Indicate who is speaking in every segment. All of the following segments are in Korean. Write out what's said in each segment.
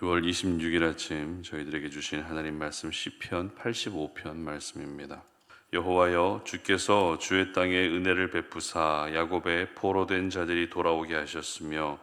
Speaker 1: 9월 26일 아침 저희들에게 주신 하나님 말씀 시편 85편 말씀입니다. 여호와여, 주께서 주의 땅에 은혜를 베푸사 야곱의 포로된 자들이 돌아오게 하셨으며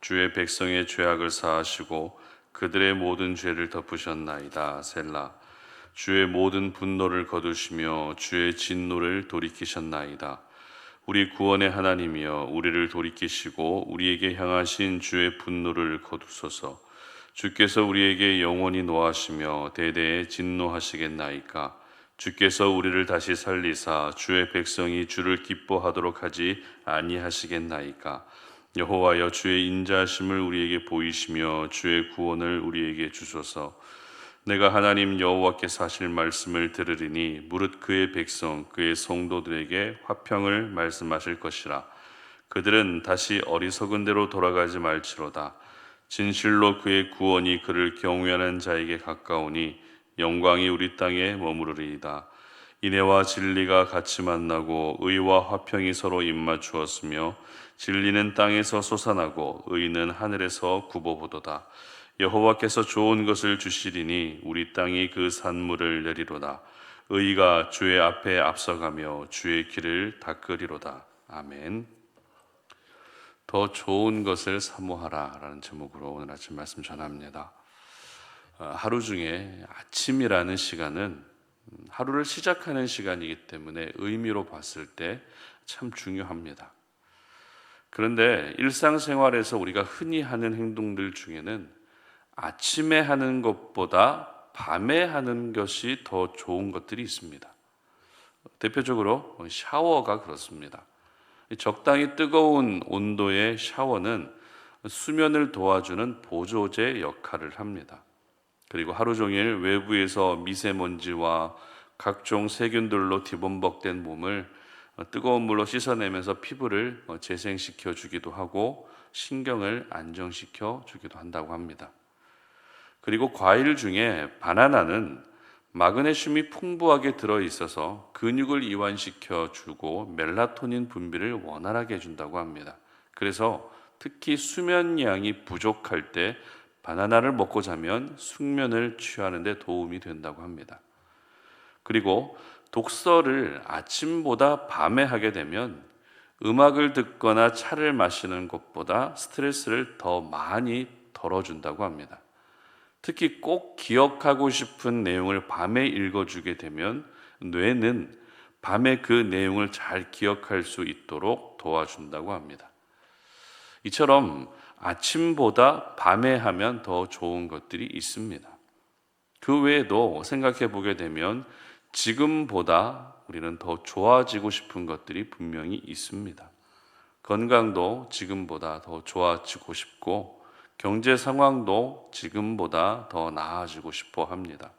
Speaker 1: 주의 백성의 죄악을 사하시고 그들의 모든 죄를 덮으셨나이다. 셀라. 주의 모든 분노를 거두시며 주의 진노를 돌이키셨나이다. 우리 구원의 하나님이여, 우리를 돌이키시고 우리에게 향하신 주의 분노를 거두소서. 주께서 우리에게 영원히 노하시며 대대에 진노하시겠나이까. 주께서 우리를 다시 살리사 주의 백성이 주를 기뻐하도록 하지 아니하시겠나이까. 여호와여, 주의 인자하심을 우리에게 보이시며 주의 구원을 우리에게 주소서. 내가 하나님 여호와께서 하실 말씀을 들으리니 무릇 그의 백성 그의 성도들에게 화평을 말씀하실 것이라. 그들은 다시 어리석은 대로 돌아가지 말지로다. 진실로 그의 구원이 그를 경외하는 자에게 가까우니 영광이 우리 땅에 머무르리이다. 인애와 진리가 같이 만나고 의와 화평이 서로 입맞추었으며 진리는 땅에서 솟아나고 의는 하늘에서 굽어보도다. 여호와께서 좋은 것을 주시리니 우리 땅이 그 산물을 내리로다. 의가 주의 앞에 앞서가며 주의 길을 닦으리로다. 아멘. 더 좋은 것을 사모하라 라는 제목으로 오늘 아침 말씀 전합니다. 하루 중에 아침이라는 시간은 하루를 시작하는 시간이기 때문에 의미로 봤을 때 참 중요합니다. 그런데 일상생활에서 우리가 흔히 하는 행동들 중에는 아침에 하는 것보다 밤에 하는 것이 더 좋은 것들이 있습니다. 대표적으로 샤워가 그렇습니다. 적당히 뜨거운 온도의 샤워는 수면을 도와주는 보조제 역할을 합니다. 그리고 하루 종일 외부에서 미세먼지와 각종 세균들로 뒤범벅된 몸을 뜨거운 물로 씻어내면서 피부를 재생시켜 주기도 하고 신경을 안정시켜 주기도 한다고 합니다. 그리고 과일 중에 바나나는 마그네슘이 풍부하게 들어있어서 근육을 이완시켜 주고 멜라토닌 분비를 원활하게 해준다고 합니다. 그래서 특히 수면량이 부족할 때 바나나를 먹고 자면 숙면을 취하는 데 도움이 된다고 합니다. 그리고 독서를 아침보다 밤에 하게 되면 음악을 듣거나 차를 마시는 것보다 스트레스를 더 많이 덜어준다고 합니다. 특히 꼭 기억하고 싶은 내용을 밤에 읽어주게 되면 뇌는 밤에 그 내용을 잘 기억할 수 있도록 도와준다고 합니다. 이처럼 아침보다 밤에 하면 더 좋은 것들이 있습니다. 그 외에도 생각해 보게 되면 지금보다 우리는 더 좋아지고 싶은 것들이 분명히 있습니다. 건강도 지금보다 더 좋아지고 싶고 경제 상황도 지금보다 더 나아지고 싶어 합니다.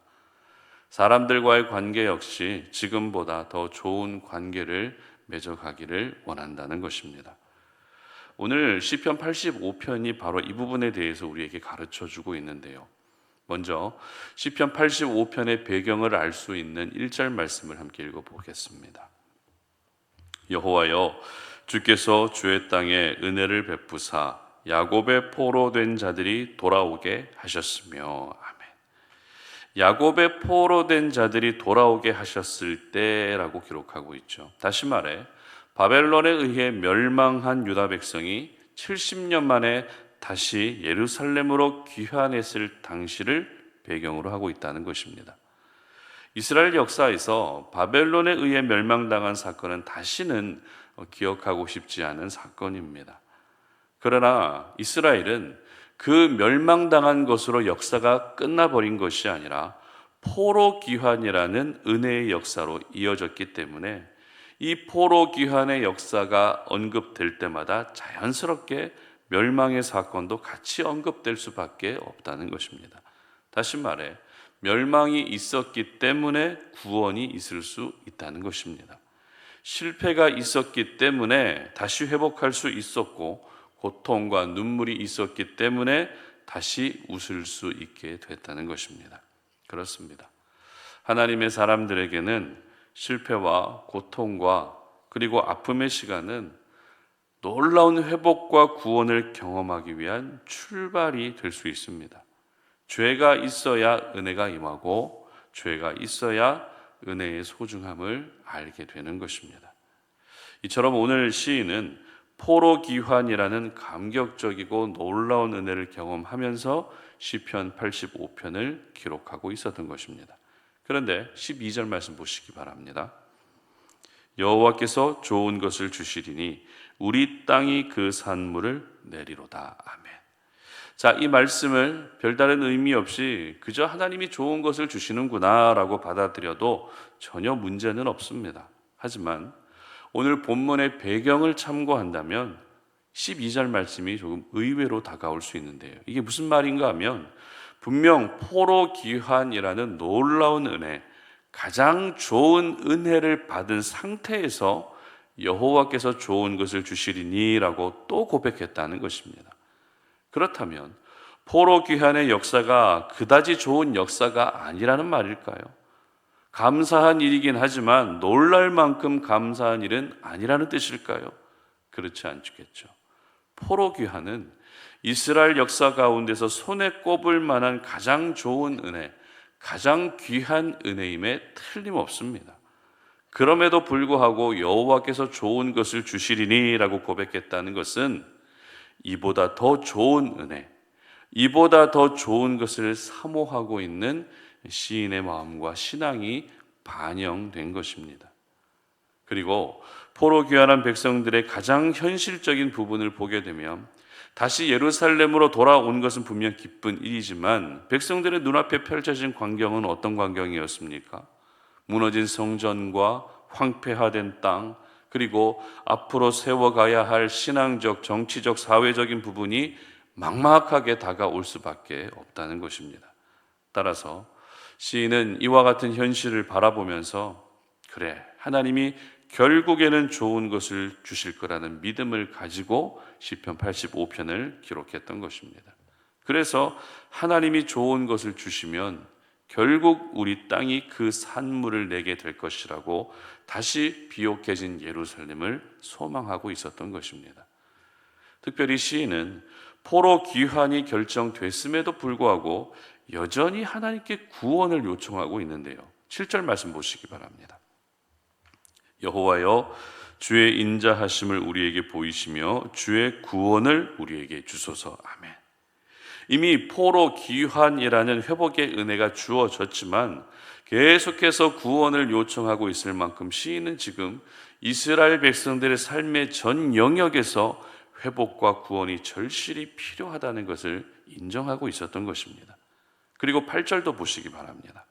Speaker 1: 사람들과의 관계 역시 지금보다 더 좋은 관계를 맺어가기를 원한다는 것입니다. 오늘 시편 85편이 바로 이 부분에 대해서 우리에게 가르쳐주고 있는데요. 먼저 시편 85편의 배경을 알 수 있는 1절 말씀을 함께 읽어보겠습니다. 여호와여, 주께서 주의 땅에 은혜를 베푸사 야곱의 포로된 자들이 돌아오게 하셨으며. 아멘. 야곱의 포로된 자들이 돌아오게 하셨을 때라고 기록하고 있죠. 다시 말해 바벨론에 의해 멸망한 유다 백성이 70년 만에 다시 예루살렘으로 귀환했을 당시를 배경으로 하고 있다는 것입니다. 이스라엘 역사에서 바벨론에 의해 멸망당한 사건은 다시는 기억하고 싶지 않은 사건입니다. 그러나 이스라엘은 그 멸망당한 것으로 역사가 끝나버린 것이 아니라 포로 귀환이라는 은혜의 역사로 이어졌기 때문에 이 포로 귀환의 역사가 언급될 때마다 자연스럽게 멸망의 사건도 같이 언급될 수밖에 없다는 것입니다. 다시 말해 멸망이 있었기 때문에 구원이 있을 수 있다는 것입니다. 실패가 있었기 때문에 다시 회복할 수 있었고 고통과 눈물이 있었기 때문에 다시 웃을 수 있게 됐다는 것입니다. 그렇습니다. 하나님의 사람들에게는 실패와 고통과 그리고 아픔의 시간은 놀라운 회복과 구원을 경험하기 위한 출발이 될 수 있습니다. 죄가 있어야 은혜가 임하고 죄가 있어야 은혜의 소중함을 알게 되는 것입니다. 이처럼 오늘 시인은 포로기환이라는 감격적이고 놀라운 은혜를 경험하면서 시편 85편을 기록하고 있었던 것입니다. 그런데 12절 말씀 보시기 바랍니다. 여호와께서 좋은 것을 주시리니 우리 땅이 그 산물을 내리로다. 아멘. 자, 이 말씀을 별다른 의미 없이 그저 하나님이 좋은 것을 주시는구나 라고 받아들여도 전혀 문제는 없습니다. 하지만 오늘 본문의 배경을 참고한다면 12절 말씀이 조금 의외로 다가올 수 있는데요. 이게 무슨 말인가 하면 분명 포로기환이라는 놀라운 은혜, 가장 좋은 은혜를 받은 상태에서 여호와께서 좋은 것을 주시리니 라고 또 고백했다는 것입니다. 그렇다면 포로귀환의 역사가 그다지 좋은 역사가 아니라는 말일까요? 감사한 일이긴 하지만 놀랄 만큼 감사한 일은 아니라는 뜻일까요? 그렇지 않겠죠. 포로귀환은 이스라엘 역사 가운데서 손에 꼽을 만한 가장 좋은 은혜, 가장 귀한 은혜임에 틀림없습니다. 그럼에도 불구하고 여호와께서 좋은 것을 주시리니라고 고백했다는 것은 이보다 더 좋은 은혜, 이보다 더 좋은 것을 사모하고 있는 시인의 마음과 신앙이 반영된 것입니다. 그리고 포로귀환한 백성들의 가장 현실적인 부분을 보게 되면 다시 예루살렘으로 돌아온 것은 분명 기쁜 일이지만 백성들의 눈앞에 펼쳐진 광경은 어떤 광경이었습니까? 무너진 성전과 황폐화된 땅, 그리고 앞으로 세워가야 할 신앙적, 정치적, 사회적인 부분이 막막하게 다가올 수밖에 없다는 것입니다. 따라서 시인은 이와 같은 현실을 바라보면서 그래, 하나님이 결국에는 좋은 것을 주실 거라는 믿음을 가지고 시편 85편을 기록했던 것입니다. 그래서 하나님이 좋은 것을 주시면 결국 우리 땅이 그 산물을 내게 될 것이라고 다시 비옥해진 예루살렘을 소망하고 있었던 것입니다. 특별히 시인은 포로 귀환이 결정됐음에도 불구하고 여전히 하나님께 구원을 요청하고 있는데요. 7절 말씀 보시기 바랍니다. 여호와여, 주의 인자하심을 우리에게 보이시며 주의 구원을 우리에게 주소서. 아멘. 이미 포로 귀환이라는 회복의 은혜가 주어졌지만 계속해서 구원을 요청하고 있을 만큼 시인은 지금 이스라엘 백성들의 삶의 전 영역에서 회복과 구원이 절실히 필요하다는 것을 인정하고 있었던 것입니다. 그리고 8절도 보시기 바랍니다.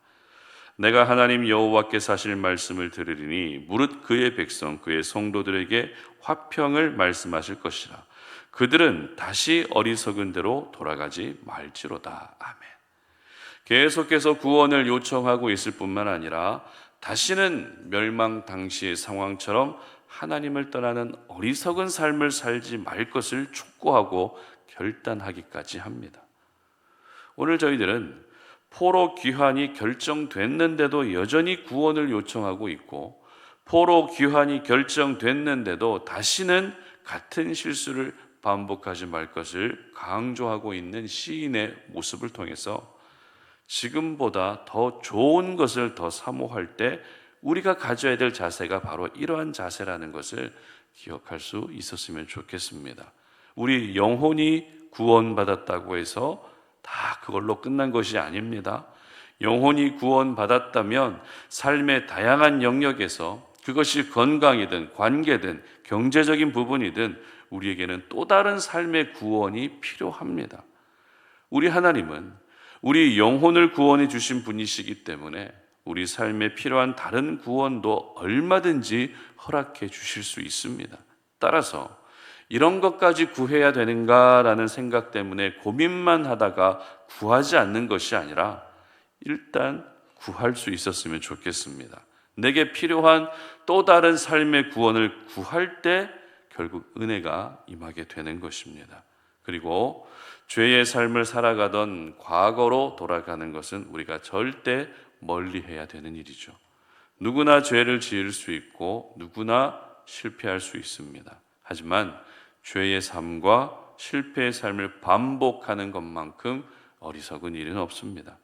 Speaker 1: 내가 하나님 여호와께서 하실 말씀을 들으리니 무릇 그의 백성 그의 성도들에게 화평을 말씀하실 것이라. 그들은 다시 어리석은 대로 돌아가지 말지로다. 아멘. 계속해서 구원을 요청하고 있을 뿐만 아니라 다시는 멸망 당시의 상황처럼 하나님을 떠나는 어리석은 삶을 살지 말 것을 촉구하고 결단하기까지 합니다. 오늘 저희들은 포로 귀환이 결정됐는데도 여전히 구원을 요청하고 있고, 포로 귀환이 결정됐는데도 다시는 같은 실수를 반복하지 말 것을 강조하고 있는 시인의 모습을 통해서 지금보다 더 좋은 것을 더 사모할 때 우리가 가져야 될 자세가 바로 이러한 자세라는 것을 기억할 수 있었으면 좋겠습니다. 우리 영혼이 구원받았다고 해서 다 그걸로 끝난 것이 아닙니다. 영혼이 구원받았다면 삶의 다양한 영역에서 그것이 건강이든 관계든 경제적인 부분이든 우리에게는 또 다른 삶의 구원이 필요합니다. 우리 하나님은 우리 영혼을 구원해 주신 분이시기 때문에 우리 삶에 필요한 다른 구원도 얼마든지 허락해 주실 수 있습니다. 따라서 이런 것까지 구해야 되는가라는 생각 때문에 고민만 하다가 구하지 않는 것이 아니라 일단 구할 수 있었으면 좋겠습니다. 내게 필요한 또 다른 삶의 구원을 구할 때 결국 은혜가 임하게 되는 것입니다. 그리고 죄의 삶을 살아가던 과거로 돌아가는 것은 우리가 절대 멀리해야 되는 일이죠. 누구나 죄를 지을 수 있고 누구나 실패할 수 있습니다. 하지만 죄의 삶과 실패의 삶을 반복하는 것만큼 어리석은 일은 없습니다.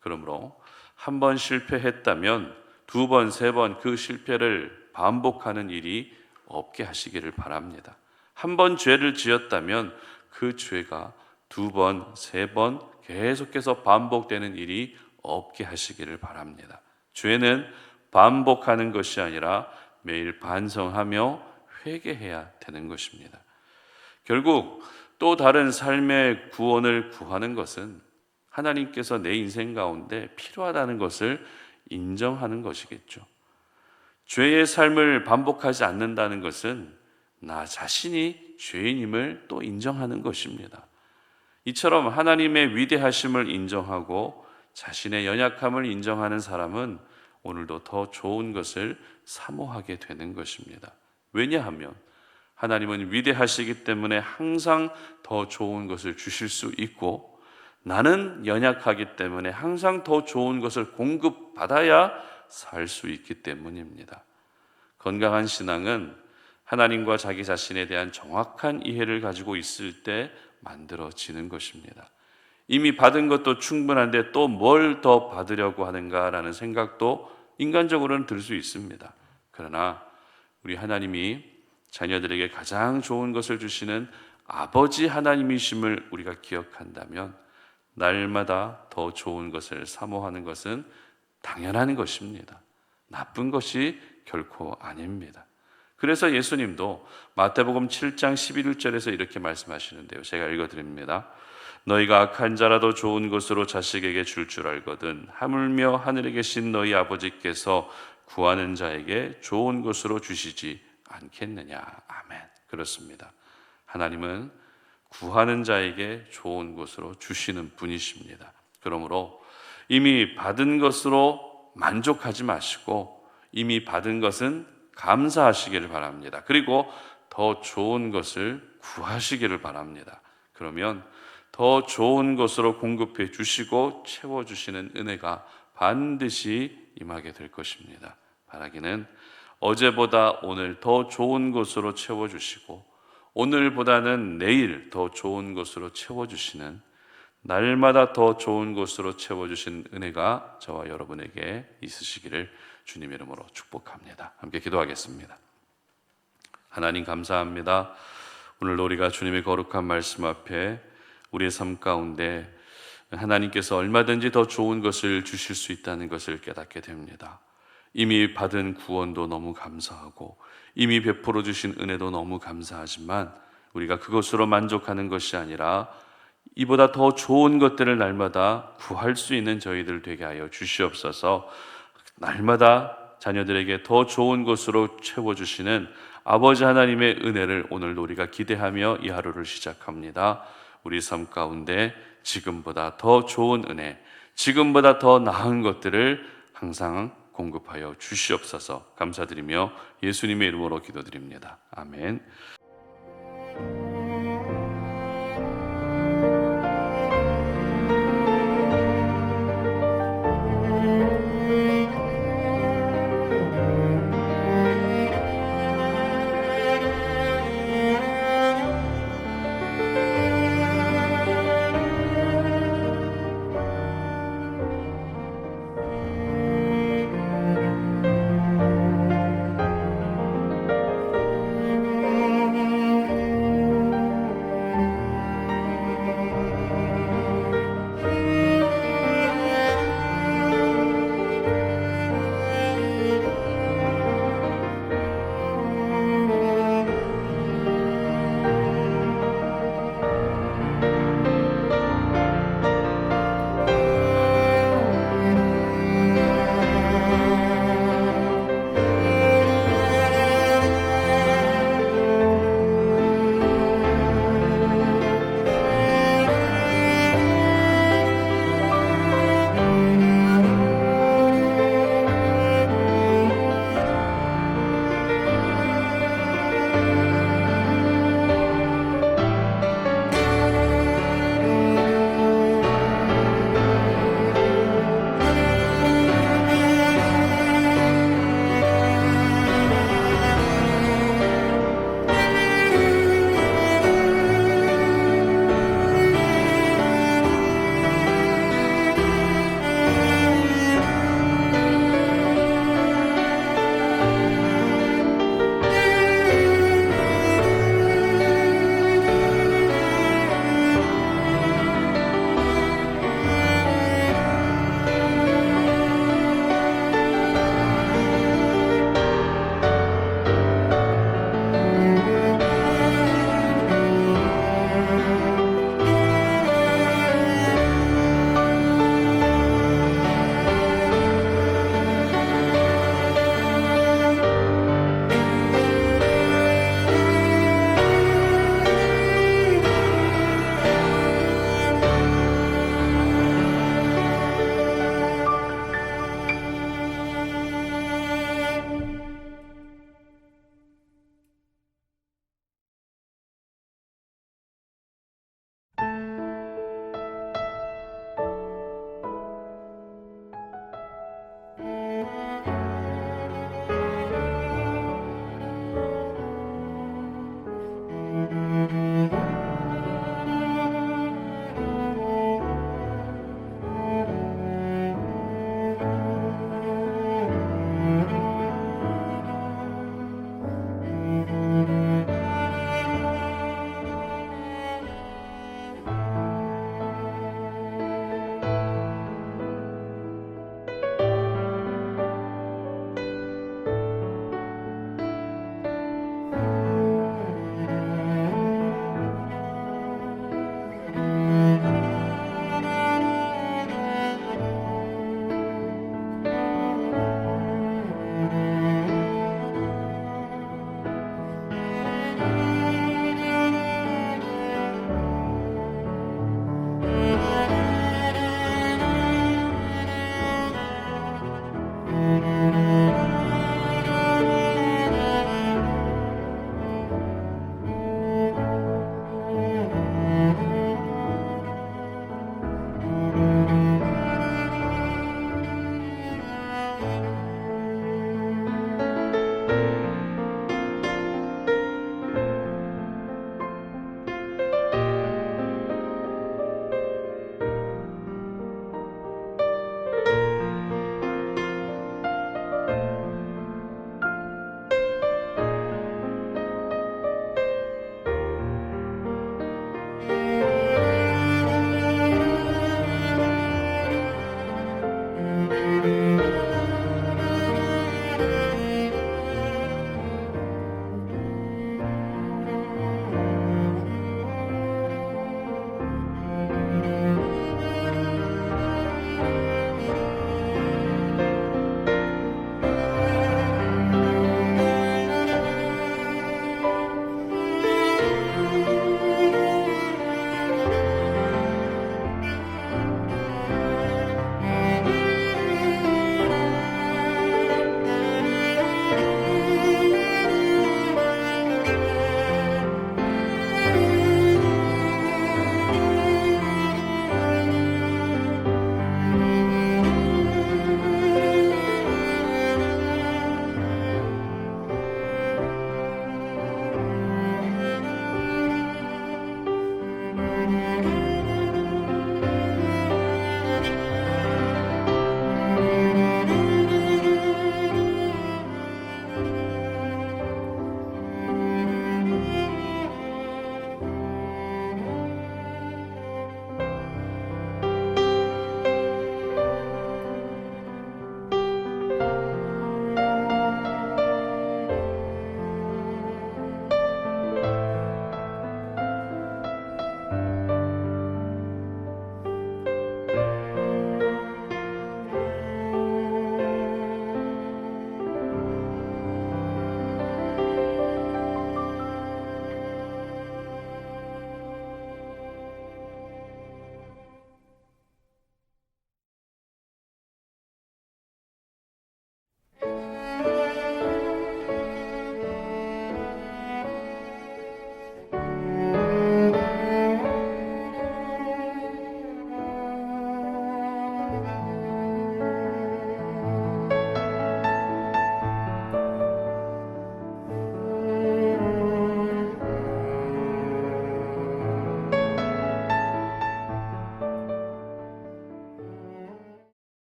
Speaker 1: 그러므로 한 번 실패했다면 두 번, 세 번 그 실패를 반복하는 일이 없게 하시기를 바랍니다. 한 번 죄를 지었다면 그 죄가 두 번, 세 번 계속해서 반복되는 일이 없게 하시기를 바랍니다. 죄는 반복하는 것이 아니라 매일 반성하며 회개해야 되는 것입니다. 결국 또 다른 삶의 구원을 구하는 것은 하나님께서 내 인생 가운데 필요하다는 것을 인정하는 것이겠죠. 죄의 삶을 반복하지 않는다는 것은 나 자신이 죄인임을 또 인정하는 것입니다. 이처럼 하나님의 위대하심을 인정하고 자신의 연약함을 인정하는 사람은 오늘도 더 좋은 것을 사모하게 되는 것입니다. 왜냐하면 하나님은 위대하시기 때문에 항상 더 좋은 것을 주실 수 있고, 나는 연약하기 때문에 항상 더 좋은 것을 공급받아야 살 수 있기 때문입니다. 건강한 신앙은 하나님과 자기 자신에 대한 정확한 이해를 가지고 있을 때 만들어지는 것입니다. 이미 받은 것도 충분한데 또 뭘 더 받으려고 하는가라는 생각도 인간적으로는 들 수 있습니다. 그러나 우리 하나님이 자녀들에게 가장 좋은 것을 주시는 아버지 하나님이심을 우리가 기억한다면 날마다 더 좋은 것을 사모하는 것은 당연한 것입니다. 나쁜 것이 결코 아닙니다. 그래서 예수님도 마태복음 7장 11절에서 이렇게 말씀하시는데요. 제가 읽어드립니다. 너희가 악한 자라도 좋은 것으로 자식에게 줄 줄 알거든 하물며 하늘에 계신 너희 아버지께서 구하는 자에게 좋은 것으로 주시지 않겠느냐. 아멘. 그렇습니다. 하나님은 구하는 자에게 좋은 것으로 주시는 분이십니다. 그러므로 이미 받은 것으로 만족하지 마시고 이미 받은 것은 감사하시기를 바랍니다. 그리고 더 좋은 것을 구하시기를 바랍니다. 그러면 더 좋은 것으로 공급해 주시고 채워주시는 은혜가 반드시 임하게 될 것입니다. 바라기는 어제보다 오늘 더 좋은 것으로 채워주시고 오늘보다는 내일 더 좋은 것으로 채워주시는, 날마다 더 좋은 것으로 채워주신 은혜가 저와 여러분에게 있으시기를 주님의 이름으로 축복합니다. 함께 기도하겠습니다. 하나님 감사합니다. 오늘도 우리가 주님의 거룩한 말씀 앞에 우리의 삶 가운데 하나님께서 얼마든지 더 좋은 것을 주실 수 있다는 것을 깨닫게 됩니다. 이미 받은 구원도 너무 감사하고 이미 베풀어 주신 은혜도 너무 감사하지만 우리가 그것으로 만족하는 것이 아니라 이보다 더 좋은 것들을 날마다 구할 수 있는 저희들 되게 하여 주시옵소서. 날마다 자녀들에게 더 좋은 것으로 채워주시는 아버지 하나님의 은혜를 오늘도 우리가 기대하며 이 하루를 시작합니다. 우리 삶 가운데 지금보다 더 좋은 은혜, 지금보다 더 나은 것들을 항상 공급하여 주시옵소서. 감사드리며 예수님의 이름으로 기도드립니다. 아멘.